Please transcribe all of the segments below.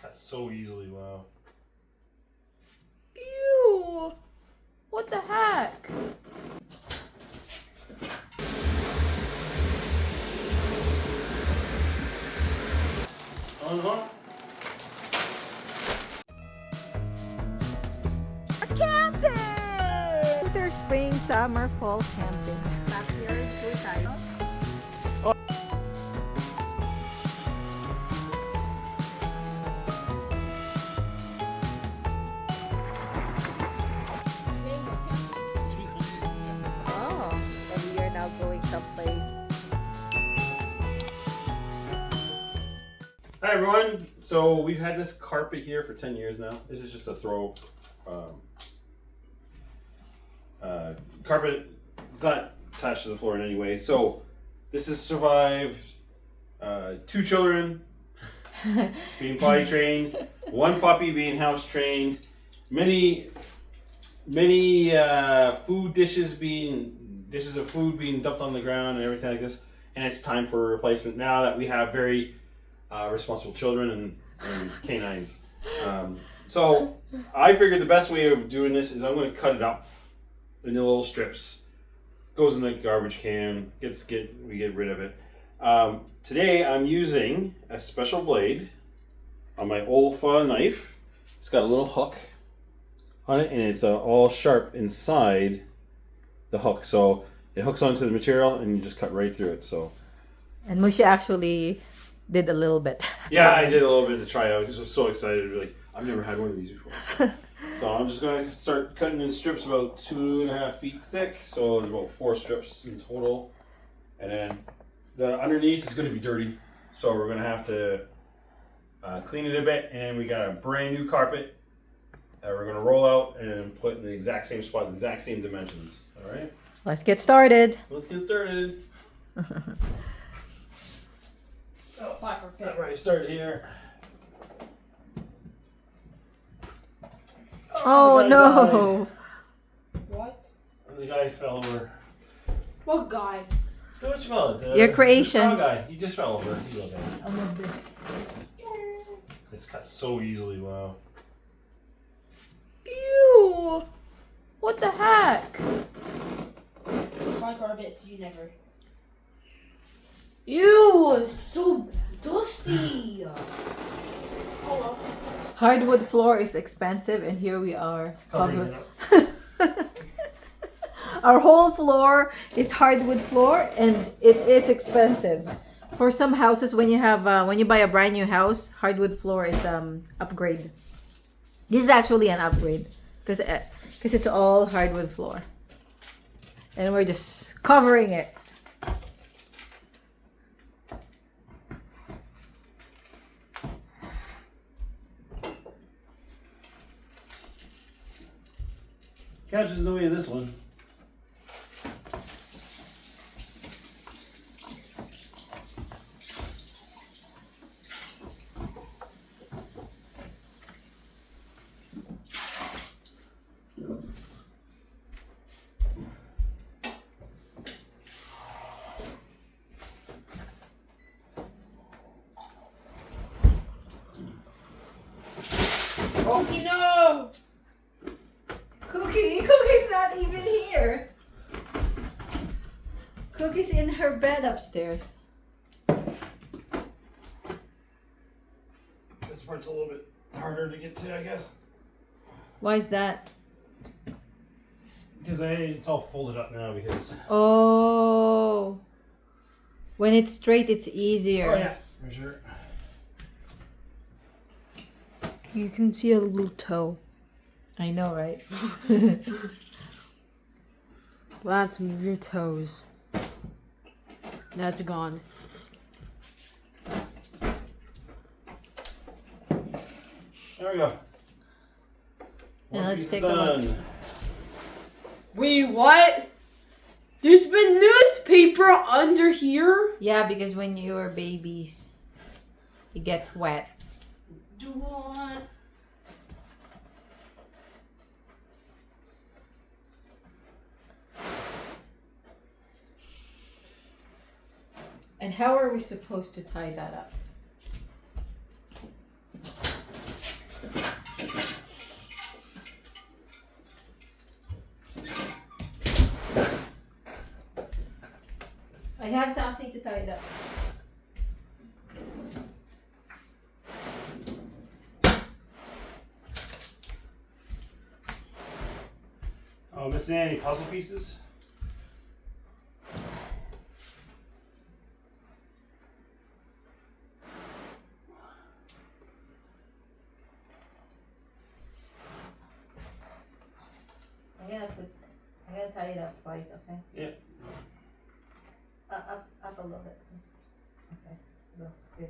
cuts so easily, wow. Ew! What the heck? Camping! Winter, spring, summer, fall camping. Backyard tour tayo. Oh, and we are now going someplace. Hi everyone. So we've had this carpet here for 10 years now. This is just a throw carpet. It's not attached to the floor in any way. So this has survived 2 children being potty trained, 1 puppy being house trained, many food dishes of food being dumped on the ground and everything like this. And it's time for a replacement now that we have very responsible children and canines. So I figured the best way of doing this is I'm going to cut it up into little strips. Goes in the garbage can. We get rid of it. Today I'm using a special blade on my Olfa knife. It's got a little hook on it, and it's all sharp inside the hook. So it hooks onto the material, and you just cut right through it. So. And Musha actually did a little bit. Yeah, I did a little bit to try out because I was so excited. Like, I've never had one of these before. So I'm just going to start cutting in strips about 2.5 feet thick. So there's about 4 strips in total. And then the underneath is going to be dirty. So we're going to have to clean it a bit. And we got a brand new carpet that we're going to roll out and put in the exact same spot, the exact same dimensions. All right? Let's get started. Let's get started. All right, start here. Oh the guy no! What? The guy fell over. What guy? Which fella? Your creation. The strong guy. He just fell over. He's okay. I love this. This cuts so easily. Wow. Ew! What the heck? My carpets, you never. Ew! So dusty! Hello. Hardwood floor is expensive, and here we are. Covering it up. Our whole floor is hardwood floor, and it is expensive. For some houses, when you buy a brand new house, hardwood floor is upgrade. This is actually an upgrade because it's all hardwood floor, and we're just covering it. Couch is in the way of this one. Cookie, no! Cookie's not even here. Cookie's in her bed upstairs. This part's a little bit harder to get to, I guess. Why is that? Because it's all folded up now because... Oh. When it's straight, it's easier. Oh yeah, for sure. You can see a little toe. I know, right? Let's move your toes. That's gone. There we go. Now let's piece take a look. done. Wait, what? There's been newspaper under here? Yeah, because when you are babies, it gets wet. Do what? And how are we supposed to tie that up? have something to tie it up. Oh, missing any puzzle pieces? I'm gonna tie it up twice, okay? Yeah. Up a little bit. Okay, go, good.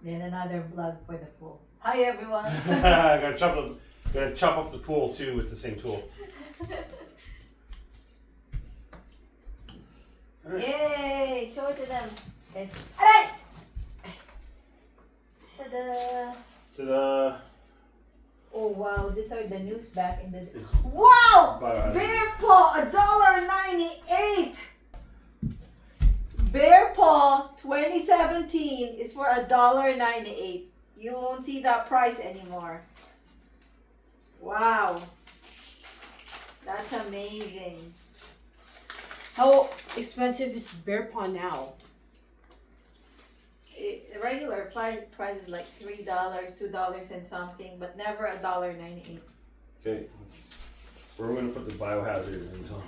Then another vlog for the pool. Hi everyone. Gotta chop up the pool too with the same tool. Right. Yay! Show it to them. Okay. Alright! Ta-da! Ta-da! Oh wow, these are the news back in the day. It's Wow! Bye-bye. Bear paw, $1.98. Bear paw 2017 is for $1.98. You won't see that price anymore. Wow. That's amazing. How expensive is bear paw now? The regular price is like $3, $2 and something, but never $1.98. okay. We're gonna put the biohazard in. So.